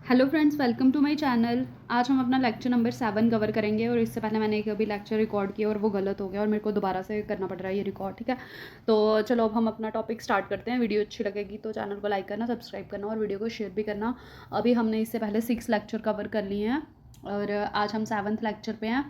Hello friends, welcome to my channel. आज हम अपना लेक्चर नंबर 7 कवर करेंगे और इससे पहले मैंने एक अभी लेक्चर रिकॉर्ड किया और वो गलत हो गया और मेरे को दोबारा से करना पड़ रहा है ये रिकॉर्ड। ठीक है, तो चलो अब हम अपना टॉपिक स्टार्ट करते हैं। वीडियो अच्छी लगेगी तो चैनल को लाइक करना, सब्सक्राइब करना और वीडियो को शेयर भी करना। अभी हमने इससे पहले 6 लेक्चर कवर कर लिए हैं और आज हम 7th लेक्चर पे हैं।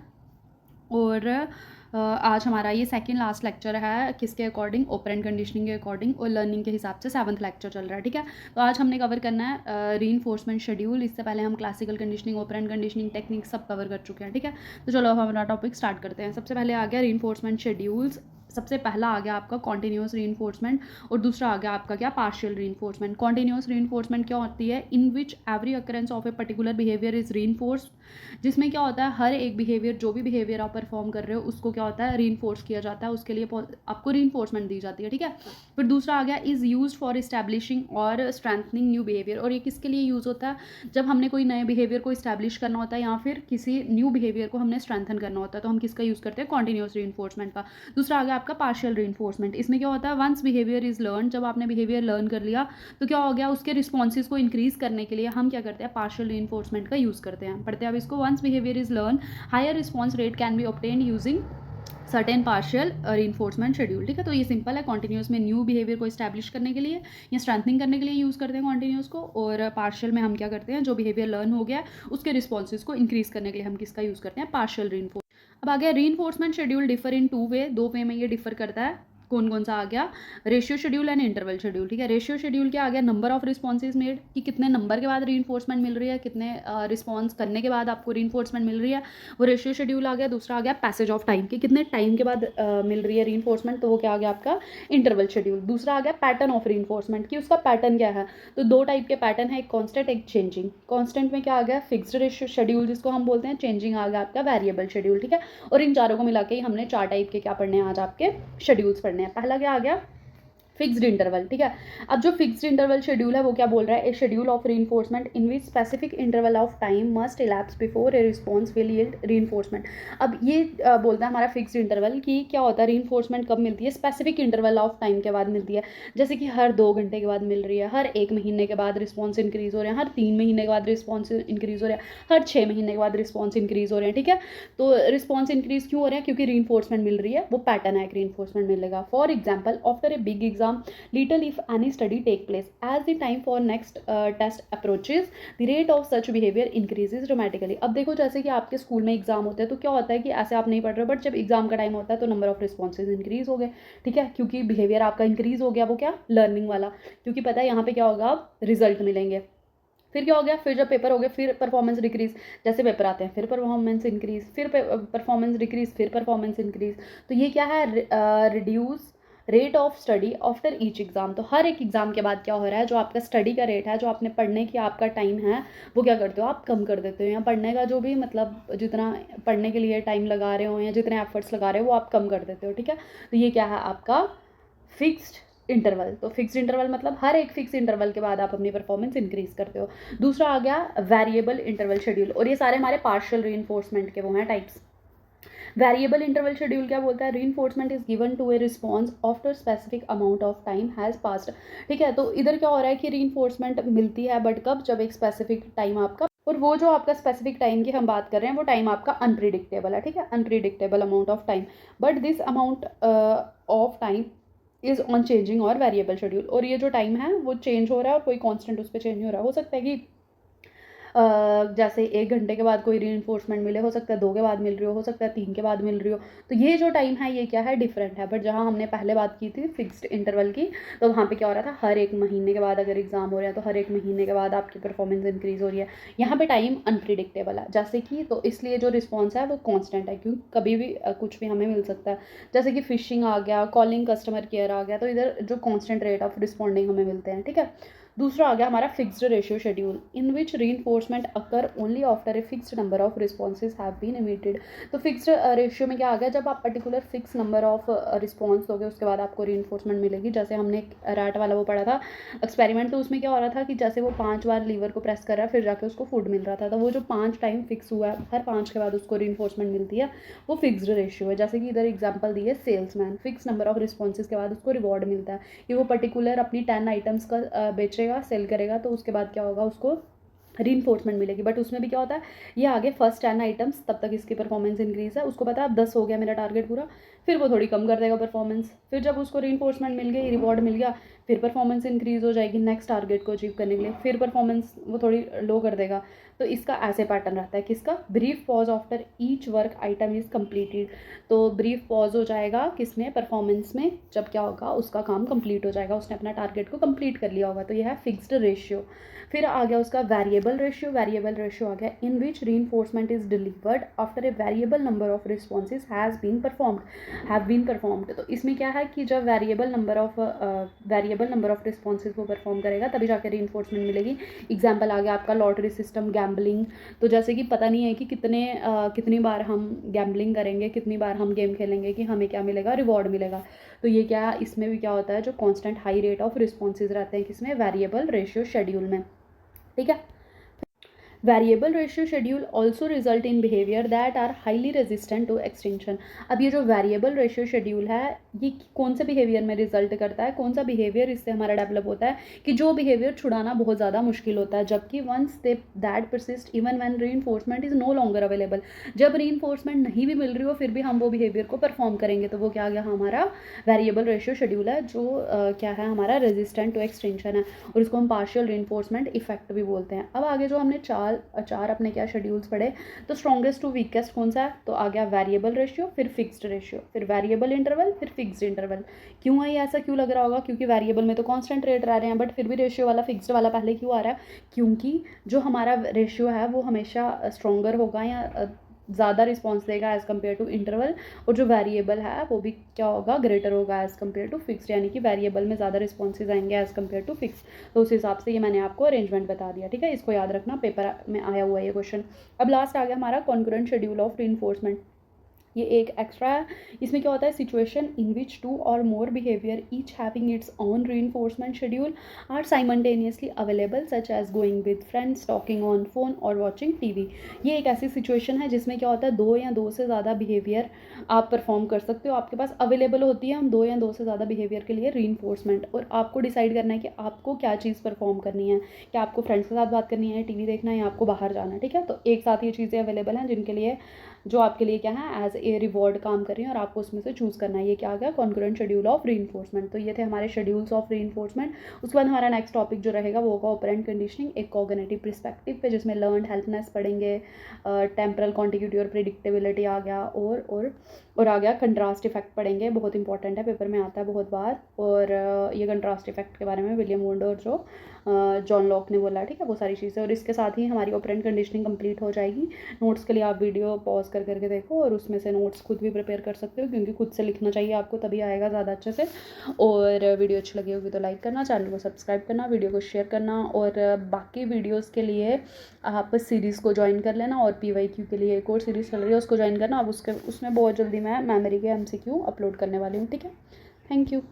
और आज हमारा ये सेकंड लास्ट लेक्चर है किसके अकॉर्डिंग, ऑपरेंट कंडीशनिंग के अकॉर्डिंग और लर्निंग के हिसाब से 7th लेक्चर चल रहा है। ठीक है, तो आज हमने कवर करना है रीइंफोर्समेंट शेड्यूल। इससे पहले हम classical conditioning, operant conditioning, technique सब कवर कर चुके हैं। ठीक है, तो चलो अब हमारा टॉपिक स्टार्ट करते हैं। सबसे पहले आ गया रीइंफोर्समेंट शेड्यूल्स। सबसे पहला आ गया आपका कॉन्टीन्यूस रीइंफोर्समेंट और दूसरा आ गया आपका क्या, पार्शियल रीइंफोर्समेंट। कॉन्टीन्यूस रीइंफोर्समेंट क्या होती है? In which every occurrence of a particular behaviour is reinforced, जिसमें क्या होता है हर एक बिहेवियर, जो भी बिहेवियर आप परफॉर्म कर रहे हो उसको क्या होता है, रीइंफोर्स किया जाता है, उसके लिए आपको रीइंफोर्समेंट दी जाती है। ठीक है, फिर दूसरा आ गया इज यूज्ड फॉर इस्टेब्लिशिंग और स्ट्रेंथनिंग न्यू बिहेवियर। और ये किसके लिए यूज़ होता है? जब हमने कोई नए बिहेवियर को इस्टेब्लिश करना होता है या फिर किसी न्यू बिहेवियर को हमने स्ट्रेंथन करना होता है तो हम किसका यूज़ करते हैं? कॉन्टिन्यूस रीइंफोर्समेंट का। दूसरा आ गया आपका पार्शियल रीइंफोर्समेंट। इसमें क्या होता है, वंस बिहेवियर इज लर्न, जब आपने बिहेवियर लर्न कर लिया तो क्या हो गया, उसके रिस्पॉन्सेज को इंक्रीज करने के लिए हम क्या करते हैं? पार्शियल रीइंफोर्समेंट का यूज़ करते हैं। पढ़ते हैं अब इसको। Once behaviour is learn, higher response rate can be obtained using certain partial reinforcement schedule. ठीक है, तो ये सिंपल है। कॉन्टिन्यूस में न्यू बिहेवियर को इस्टेब्लिश करने के लिए या स्ट्रेंथनिंग करने के लिए यूज़ करते हैं कॉन्टिन्यूस को, और पार्शियल में हम क्या करते हैं, जो बिहेवियर लर्न हो गया उसके रिस्पॉन्सेज को इंक्रीज करने के लिए हम किसका यूज़ करते हैं? Partial reinforce. अब आ गया reinforcement schedule differ in two way, दो वे में ये डिफर करता है। कौन कौन सा आ गया? Ratio schedule and interval schedule. ठीक है, रेशियो शेड्यूल क्या आ गया? नंबर ऑफ रिस्पॉन्सेज मेड, कि कितने नंबर के बाद रीइंफोर्समेंट मिल रही है, कितने रिस्पॉन्स करने के बाद आपको रीइंफोर्समेंट मिल रही है, वो रेशियो शेड्यूल आ गया। दूसरा आ गया पैसेज ऑफ टाइम, कि कितने टाइम के बाद मिल रही है रीइंफोर्समेंट, तो वो क्या आ गया आपका? Interval schedule. दूसरा आ गया पैटर्न ऑफ रीइंफोर्समेंट, कि उसका पैटर्न क्या है। तो दो टाइप के पैटर्न है, एक कॉन्स्टेंट एक चेंजिंग। कॉन्स्टेंट में क्या आ गया? फिक्स्ड रेशियो शेड्यूल जिसको हम बोलते हैं। चेंजिंग आ गया आपका वेरिएबल शेड्यूल। ठीक है, और इन चारों को मिला के ही हमने 4 टाइप के क्या पढ़ने हैं आज, आपके शेड्यूल्स पढ़ने हैं। पहला क्या आ गया? Fixed interval. ठीक है, अब जो फिक्स्ड इंटरवल शेड्यूल है वो क्या बोल रहा है? A schedule of reinforcement in which specific interval of time must elapse before a response will yield reinforcement. अब ये बोलता है हमारा फिक्स्ड इंटरवल कि क्या होता है, रीइंफोर्समेंट कब मिलती है? स्पेसिफिक इंटरवल ऑफ टाइम के बाद मिलती है। जैसे कि हर 2 घंटे के बाद मिल रही है, हर 1 महीने के बाद रिस्पॉन्स इंक्रीज हो रहे हैं, हर 3 महीने के बाद रिस्पॉन्स इंक्रीज हो रहे हैं, हर 6 महीने के बाद रिस्पॉन्स इंक्रीज हो रहे हैं। ठीक है, तो रिस्पॉन्स इंक्रीज क्यों हो रहे हैं? क्योंकि रीइंफोर्समेंट मिल रही है, वो पैटर्न है, एक रीइंफोर्समेंट मिलेगा। For example, after a big exam little if any study take place, as the time for next test approaches, the rate of such behavior increases dramatically। अब देखो, जैसे कि आपके स्कूल में एग्जाम होते हैं तो क्या होता है कि ऐसे आप नहीं पढ़ रहे हो, बट जब एग्जाम का टाइम होता है तो नंबर ऑफ रिस्पॉन्सेज इंक्रीज हो गए। ठीक है, क्योंकि बिहेवियर आपका इंक्रीज हो गया, वो क्या, लर्निंग वाला। क्योंकि पता है यहाँ पे क्या होगा, रिजल्ट मिलेंगे। फिर क्या हो गया, फिर जब पेपर हो गया फिर परफॉर्मेंस डिक्रीज, जैसे पेपर आते हैं फिर परफॉर्मेंस इंक्रीज, फिर परफॉर्मेंस डिक्रीज, फिर परफॉर्मेंस इंक्रीज। तो ये क्या है, reduce rate of study after each exam. तो हर एक एग्जाम के बाद क्या हो रहा है, जो आपका स्टडी का रेट है, जो आपने पढ़ने की आपका टाइम है, वो क्या करते हो आप, कम कर देते हो। या पढ़ने का जो भी मतलब जितना पढ़ने के लिए टाइम लगा रहे हो या जितने एफर्ट्स लगा रहे हो वो आप कम कर देते हो। ठीक है, तो ये क्या है आपका फिक्स्ड इंटरवल। तो फिक्स्ड इंटरवल मतलब हर एक फिक्स इंटरवल के बाद आप अपनी परफॉर्मेंस इंक्रीज करते हो। दूसरा आ गया वेरिएबल इंटरवल शेड्यूल, और ये सारे हमारे पार्शियल रीइंफोर्समेंट के वो हैं टाइप्स। वेरिएबल इंटरवल शेड्यूल क्या बोलता है? Reinforcement is given to a response after specific amount of time has passed. ठीक है, तो इधर क्या हो रहा है कि रीइंफोर्समेंट मिलती है, बट कब? जब एक स्पेसिफिक टाइम आपका, और वो जो आपका स्पेसिफिक टाइम की हम बात कर रहे हैं वो टाइम आपका अनप्रिडिक्टेबल है। ठीक है, unpredictable amount of time, but this amount of time is on changing और वेरिएबल शेड्यूल। और ये जो टाइम है वो चेंज हो रहा है और कोई कांस्टेंट उस पर चेंज नहीं हो रहा। हो सकता है कि जैसे 1 घंटे के बाद कोई रीइंफोर्समेंट मिले, हो सकता है 2 के बाद मिल रही हो सकता है 3 के बाद मिल रही हो। तो ये जो टाइम है ये क्या है, डिफरेंट है। बट जहाँ हमने पहले बात की थी फिक्स्ड इंटरवल की, तो वहाँ पे क्या हो रहा था, हर 1 महीने के बाद अगर एग्जाम हो रहा है तो हर 1 महीने के बाद आपकी परफॉर्मेंस इंक्रीज हो रही है। यहाँ पे टाइम अनप्रिडिक्टेबल है, जैसे कि, तो इसलिए जो रिस्पॉन्स है वो कॉन्स्टेंट है, क्योंकि कभी भी कुछ भी हमें मिल सकता है। जैसे कि फिशिंग आ गया, कॉलिंग कस्टमर केयर आ गया, तो इधर जो कॉन्स्टेंट रेट ऑफ रिस्पॉन्डिंग हमें मिलते हैं। ठीक है, दूसरा आ गया हमारा fixed ratio schedule, in which reinforcement occur only after a fixed number of responses have been emitted. तो फिक्स्ड रेशियो में क्या आ गया, जब आप particular fix number of response दोगे उसके बाद आपको रीइंफोर्समेंट मिलेगी। जैसे हमने एक रैट वाला वो पढ़ा था एक्सपेरिमेंट, तो उसमें क्या हो रहा था कि जैसे वो 5 बार लीवर को प्रेस कर रहा है फिर जाके उसको फूड मिल रहा था, तो वो जो 5 टाइम फिक्स हुआ है, हर 5 के बाद उसको रीइंफोर्समेंट मिलती है, वो फिक्स्ड रेशियो है। जैसे कि इधर एग्जाम्पल दी है salesman, fix number of responses के बाद उसको रिवॉर्ड मिलता है कि वो पर्टिकुलर अपनी 10 आइटम्स का बेचेगा, सेल करेगा, तो उसके बाद क्या होगा, उसको रीइंफोर्समेंट मिलेगी। बट उसमें भी क्या होता है, ये आगे फर्स्ट 10 आइटम्स तब तक इसकी परफॉर्मेंस इंक्रीज़ है, उसको पता है अब 10 हो गया मेरा टारगेट पूरा, फिर वो थोड़ी कम कर देगा परफॉर्मेंस। फिर जब उसको रीइंफोर्समेंट मिल गई, रिवॉर्ड मिल गया, फिर परफॉर्मेंस इंक्रीज़ हो जाएगी नेक्स्ट टारगेट को अचीव करने के लिए, फिर परफॉर्मेंस वो थोड़ी लो कर देगा। तो इसका ऐसे पैटर्न रहता है। किसका? Brief pause after each work item is completed. तो ब्रीफ पॉज हो जाएगा किसमें? परफॉर्मेंस में, जब क्या होगा, उसका काम कंप्लीट हो जाएगा, उसने अपना टारगेट को कंप्लीट कर लिया होगा। तो यह है फिक्स्ड रेशियो। फिर आ गया उसका वेरिएबल रेशियो। वेरिएबल रेशियो आ गया in which reinforcement is delivered after a variable number of responses has been performed. तो इसमें क्या है कि जब वेरिएबल नंबर ऑफ रिस्पॉन्सेज वो परफॉर्म करेगा तभी जाकर रीइंफोर्समेंट मिलेगी। एग्जाम्पल आ गया आपका लॉटरी सिस्टम, गैम्बलिंग। तो जैसे कि पता नहीं है कि कितनी बार हम गैम्बलिंग करेंगे, कितनी बार हम गेम खेलेंगे कि हमें क्या मिलेगा, रिवॉर्ड मिलेगा। तो ये क्या, इसमें भी क्या होता है, जो constant high rate of responses रहते हैं किसमें? वेरिएबल रेशियो शेड्यूल में। ठीक है। Variable ratio schedule also result in behaviour that are highly resistant to extinction. अब ये जो वेरिएबल रेशियो शेड्यूल है, ये कौन से बिहेवियर में रिजल्ट करता है? कौन सा बिहेवियर इससे हमारा डेवलप होता है कि जो बिहेवियर छुड़ाना बहुत ज़्यादा मुश्किल होता है, जबकि once they that persist even when reinforcement is no longer available. जब रीइंफोर्समेंट नहीं भी मिल रही हो फिर भी हम वो बिहेवियर को परफॉर्म करेंगे। तो वो क्या आ गया हमारा वेरिएबल रेशियो शेड्यूल है, जो क्या है हमारा, रेजिस्टेंट टू एक्सटेंशन है, और इसको हम पार्शियल रीइंफोर्समेंट इफेक्ट भी बोलते हैं। अब आगे जो हमने चार अपने क्या शेड्यूल्स पढ़े, तो स्ट्रॉन्गेस्ट टू वीकेस्ट कौन सा है? तो आ गया वेरिएबल रेशियो, फिर फिक्स्ड रेशियो, फिर वेरिएबल इंटरवल, फिर फिक्स्ड इंटरवल। क्यों है ये ऐसा, क्यों लग रहा होगा? क्योंकि वेरिएबल में तो कांस्टेंट रेट रह रहे हैं, बट फिर भी रेशियो वाला, फिक्स्ड वाला पहले क्यों आ रहा है? क्योंकि जो हमारा रेशियो है वो हमेशा स्ट्रॉन्गर होगा या ज़्यादा रिस्पॉन्स देगा एज़ कम्पेयर टू इंटरवल, और जो वेरिएबल है वो भी क्या होगा, ग्रेटर होगा एज़ कम्पेयर टू फिक्स्ड, यानी कि वेरिएबल में ज़्यादा रिस्पॉन्सेज आएंगे एज़ कम्पेयर टू फिक्स। तो उस हिसाब से ये मैंने आपको अरेंजमेंट बता दिया। ठीक है, इसको याद रखना, पेपर में आया हुआ है ये क्वेश्चन। अब लास्ट आ गया हमारा कॉन्करेंट शेड्यूल ऑफ रीइंफोर्समेंट। ये एक एक्स्ट्रा है। इसमें क्या होता है, situation in which two or more behaviour each having its own reinforcement schedule are simultaneously available, such as going with friends, talking on phone और वॉचिंग टीवी। ये एक ऐसी सिचुएशन है जिसमें क्या होता है, दो या दो से ज़्यादा बिहेवियर आप परफॉर्म कर सकते हो, आपके पास अवेलेबल होती है हम दो या दो से ज़्यादा बिहेवियर के लिए रीइंफोर्समेंट, और आपको डिसाइड करना है कि आपको क्या चीज़ परफॉर्म करनी है, क्या आपको फ्रेंड्स के साथ बात करनी है, टीवी देखना है, या आपको बाहर जाना है। ठीक है, तो एक साथ ये चीज़ें अवेलेबल हैं जिनके लिए, जो आपके लिए क्या है, एज ए रिवॉर्ड काम कर रही है, और आपको उसमें से चूज़ करना है। ये क्या आ गया, कॉन्करेंट शेड्यूल ऑफ रीइंफोर्समेंट। तो ये थे हमारे शेड्यूल्स ऑफ रीइंफोर्समेंट। उसके बाद हमारा नेक्स्ट टॉपिक जो रहेगा वो होगा ऑपरेंट कंडीशनिंग, एक कॉग्निटिव पर्सपेक्टिव पे, जिसमें लर्नड हेल्पनेस पढ़ेंगे, टेम्परल कॉन्टिग्यूटी और प्रिडिक्टेबिलिटी आ गया, और आ गया कंट्रास्ट इफेक्ट पढ़ेंगे, बहुत इंपॉर्टेंट है, पेपर में आता है बहुत बार। और ये कंट्रास्ट इफेक्ट के बारे में विलियम वुंड और जो जॉन लॉक ने बोला। ठीक है, वो सारी चीज़ें, और इसके साथ ही हमारी ऑपरेंट कंडीशनिंग कंप्लीट हो जाएगी। नोट्स के लिए आप वीडियो पॉज कर करके देखो, और उसमें से नोट्स खुद भी प्रिपेयर कर सकते हो, क्योंकि खुद से लिखना चाहिए आपको, तभी आएगा ज़्यादा अच्छे से। और वीडियो अच्छी लगी होगी तो लाइक करना, चैनल को सब्सक्राइब करना, वीडियो को शेयर करना, और बाकी वीडियोज़ के लिए आप सीरीज़ को ज्वाइन कर लेना, और PYQ के लिए एक और सीरीज़ चल रही है, उसको ज्वाइन करना। अब उसमें बहुत जल्दी मैं मेमोरी के MCQ अपलोड करने वाली हूँ। ठीक है, थैंक यू।